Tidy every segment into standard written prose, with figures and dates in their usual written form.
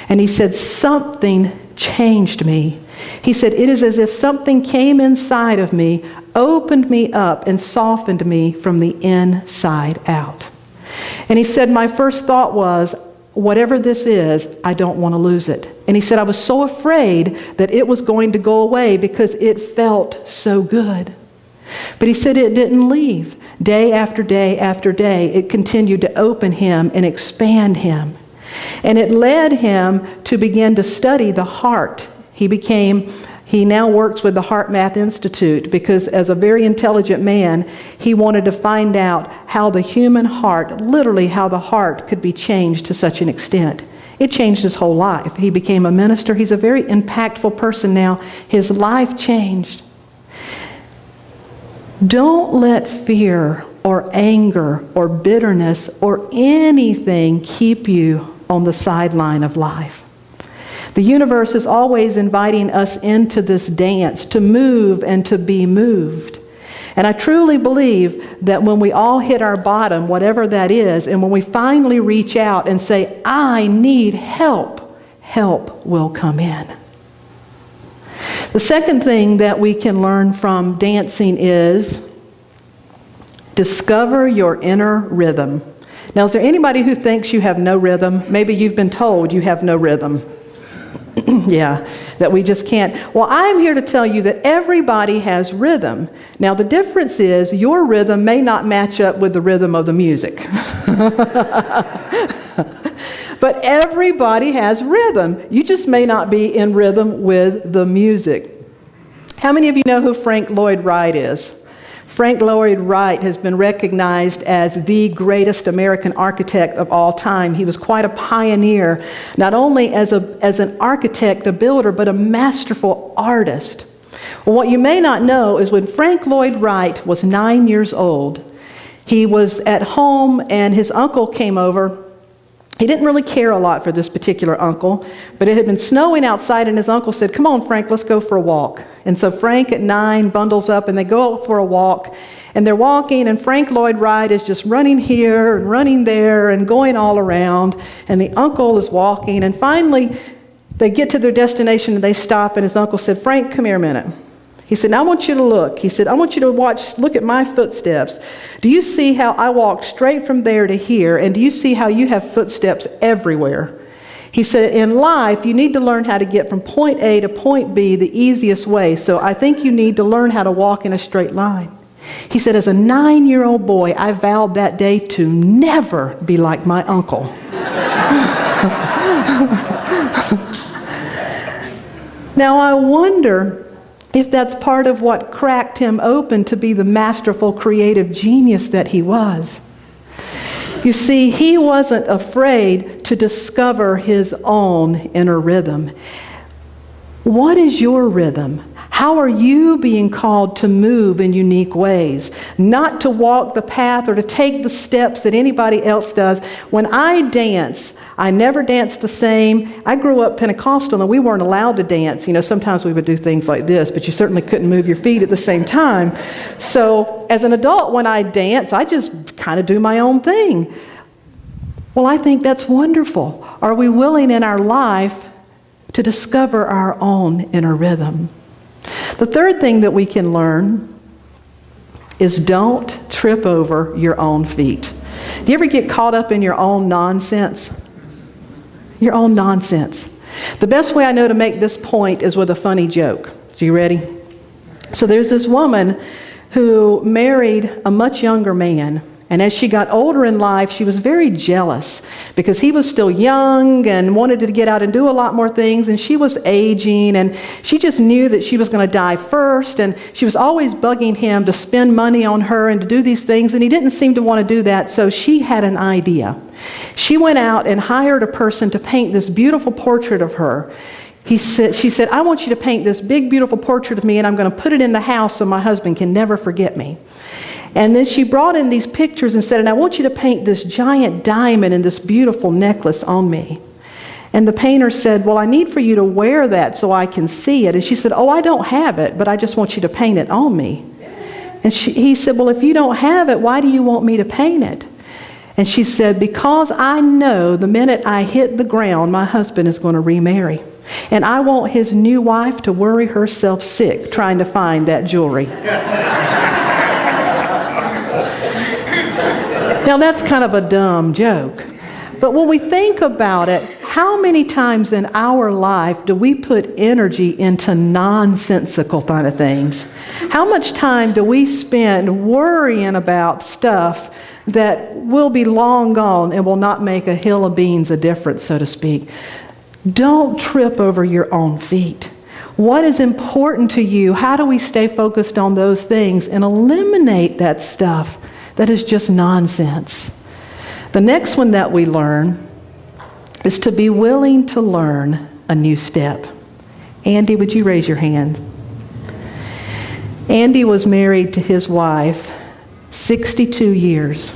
And he said, something changed me. He said, it is as if something came inside of me, opened me up, and softened me from the inside out. And he said, my first thought was, whatever this is, I don't want to lose it. And he said, I was so afraid that it was going to go away because it felt so good. But he said it didn't leave. Day after day after day, it continued to open him and expand him. And it led him to begin to study the heart. He now works with the Heart Math Institute because as a very intelligent man, he wanted to find out how the human heart, literally how the heart could be changed to such an extent. It changed his whole life. He became a minister. He's a very impactful person now. His life changed. Don't let fear or anger or bitterness or anything keep you on the sideline of life. The universe is always inviting us into this dance to move and to be moved. And I truly believe that when we all hit our bottom, whatever that is, and when we finally reach out and say, I need help, help will come in. The second thing that we can learn from dancing is discover your inner rhythm. Now, is there anybody who thinks you have no rhythm? Maybe you've been told you have no rhythm. Yeah, that we just can't. Well, I'm here to tell you that everybody has rhythm. Now, the difference is your rhythm may not match up with the rhythm of the music. But everybody has rhythm. You just may not be in rhythm with the music. How many of you know who Frank Lloyd Wright is? Frank Lloyd Wright has been recognized as the greatest American architect of all time. He was quite a pioneer, not only as an architect, a builder, but a masterful artist. Well, what you may not know is when Frank Lloyd Wright was 9 years old, he was at home and his uncle came over. He didn't really care a lot for this particular uncle, but it had been snowing outside and his uncle said, come on, Frank, let's go for a walk. And so Frank at 9 bundles up and they go out for a walk and they're walking and Frank Lloyd Wright is just running here and running there and going all around and the uncle is walking and finally they get to their destination and they stop and his uncle said, Frank, come here a minute. He said, now I want you to look. He said, I want you to look at my footsteps. Do you see how I walked straight from there to here? And do you see how you have footsteps everywhere? He said, in life, you need to learn how to get from point A to point B the easiest way. So I think you need to learn how to walk in a straight line. He said, as a 9-year-old boy, I vowed that day to never be like my uncle. Now I wonder if that's part of what cracked him open to be the masterful, creative genius that he was. You see, he wasn't afraid to discover his own inner rhythm. What is your rhythm? How are you being called to move in unique ways? Not to walk the path or to take the steps that anybody else does. When I dance, I never dance the same. I grew up Pentecostal and we weren't allowed to dance. You know, sometimes we would do things like this, but you certainly couldn't move your feet at the same time. So as an adult, when I dance, I just kind of do my own thing. Well, I think that's wonderful. Are we willing in our life to discover our own inner rhythm? The third thing that we can learn is don't trip over your own feet. Do you ever get caught up in your own nonsense? Your own nonsense. The best way I know to make this point is with a funny joke. Are you ready? So there's this woman who married a much younger man. And as she got older in life, she was very jealous because he was still young and wanted to get out and do a lot more things. And she was aging and she just knew that she was going to die first. And she was always bugging him to spend money on her and to do these things. And he didn't seem to want to do that. So she had an idea. She went out and hired a person to paint this beautiful portrait of her. She said, I want you to paint this big, beautiful portrait of me and I'm going to put it in the house so my husband can never forget me. And then she brought in these pictures and said, and I want you to paint this giant diamond and this beautiful necklace on me. And the painter said, well, I need for you to wear that so I can see it. And she said, oh, I don't have it, but I just want you to paint it on me. And he said, well, if you don't have it, why do you want me to paint it? And she said, because I know the minute I hit the ground, my husband is going to remarry. And I want his new wife to worry herself sick trying to find that jewelry. Now that's kind of a dumb joke. But when we think about it, how many times in our life do we put energy into nonsensical kind of things? How much time do we spend worrying about stuff that will be long gone and will not make a hill of beans a difference, so to speak? Don't trip over your own feet. What is important to you? How do we stay focused on those things and eliminate that stuff that is just nonsense? The next one that we learn is to be willing to learn a new step. Andy, would you raise your hand? Andy was married to his wife 62 years.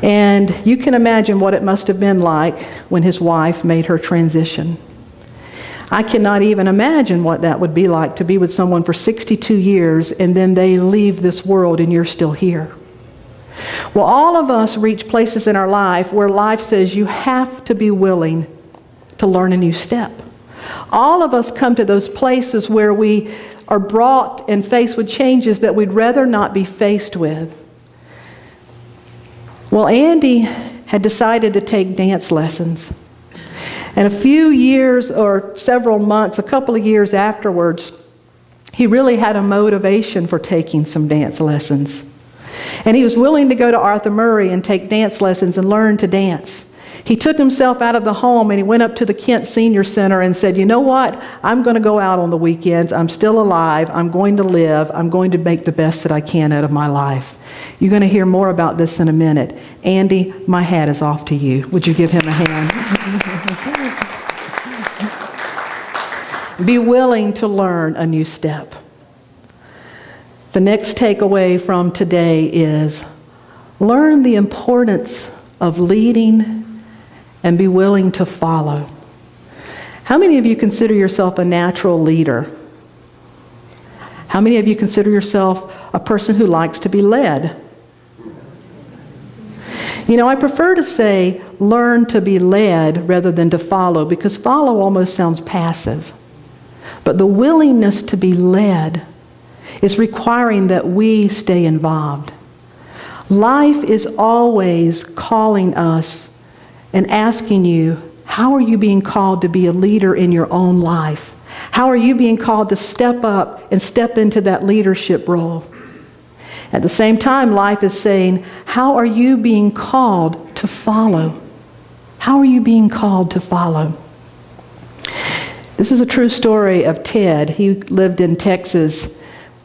And you can imagine what it must have been like when his wife made her transition. I cannot even imagine what that would be like to be with someone for 62 years and then they leave this world and you're still here. Well, all of us reach places in our life where life says you have to be willing to learn a new step. All of us come to those places where we are brought and faced with changes that we'd rather not be faced with. Well, Andy had decided to take dance lessons. And a few years or several months, a couple of years afterwards, he really had a motivation for taking some dance lessons. And he was willing to go to Arthur Murray and take dance lessons and learn to dance. He took himself out of the home and he went up to the Kent Senior Center and said, you know what? I'm going to go out on the weekends. I'm still alive. I'm going to live. I'm going to make the best that I can out of my life. You're going to hear more about this in a minute. Andy, my hat is off to you. Would you give him a hand? Be willing to learn a new step. The next takeaway from today is learn the importance of leading and be willing to follow. How many of you consider yourself a natural leader? How many of you consider yourself a person who likes to be led? You know, I prefer to say learn to be led rather than to follow, because follow almost sounds passive. But the willingness to be led is requiring that we stay involved. Life is always calling us and asking you, how are you being called to be a leader in your own life? How are you being called to step up and step into that leadership role? At the same time, life is saying, how are you being called to follow? How are you being called to follow? This is a true story of Ted. He lived in Texas.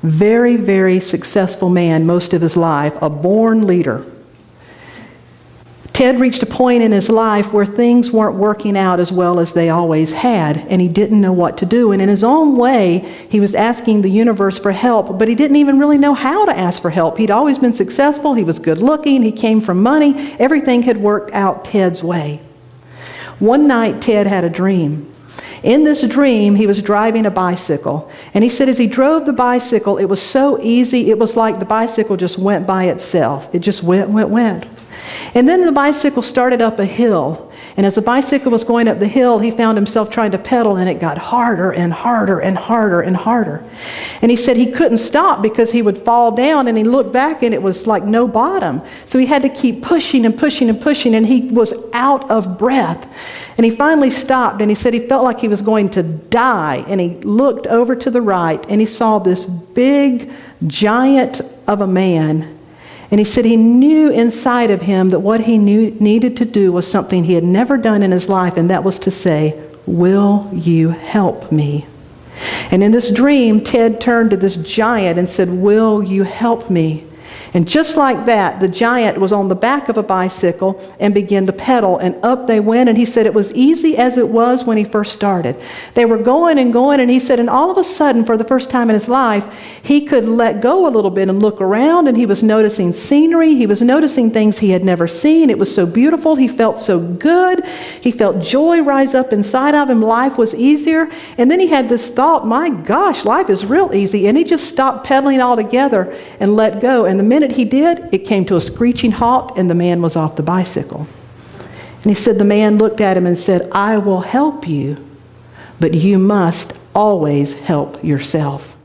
Very, very successful man most of his life, a born leader. Ted reached a point in his life where things weren't working out as well as they always had, and he didn't know what to do. And in his own way, he was asking the universe for help, but he didn't even really know how to ask for help. He'd always been successful. He was good looking. He came from money. Everything had worked out Ted's way. One night, Ted had a dream. In this dream, he was driving a bicycle. And he said as he drove the bicycle, it was so easy, it was like the bicycle just went by itself. It just went. And then the bicycle started up a hill. And as the bicycle was going up the hill, he found himself trying to pedal, and it got harder and harder and harder and harder. And he said he couldn't stop because he would fall down, and he looked back and it was like no bottom. So he had to keep pushing and pushing and pushing, and he was out of breath. And he finally stopped, and he said he felt like he was going to die. And he looked over to the right, and he saw this big giant of a man. And he said he knew inside of him that what he needed to do was something he had never done in his life, and that was to say, "Will you help me?" And in this dream, Ted turned to this giant and said, "Will you help me?" And just like that, the giant was on the back of a bicycle and began to pedal, and up they went. And he said it was easy as it was when he first started. They were going, and he said, and all of a sudden, for the first time in his life, he could let go a little bit and look around, and he was noticing scenery. He was noticing things he had never seen. It was so beautiful. He felt so good. He felt joy rise up inside of him. Life was easier. And then he had this thought, my gosh, life is real easy. And he just stopped pedaling altogether and let go. And the minute minute he did, it came to a screeching halt, and the man was off the bicycle. And he said, the man looked at him and said, I will help you, but you must always help yourself.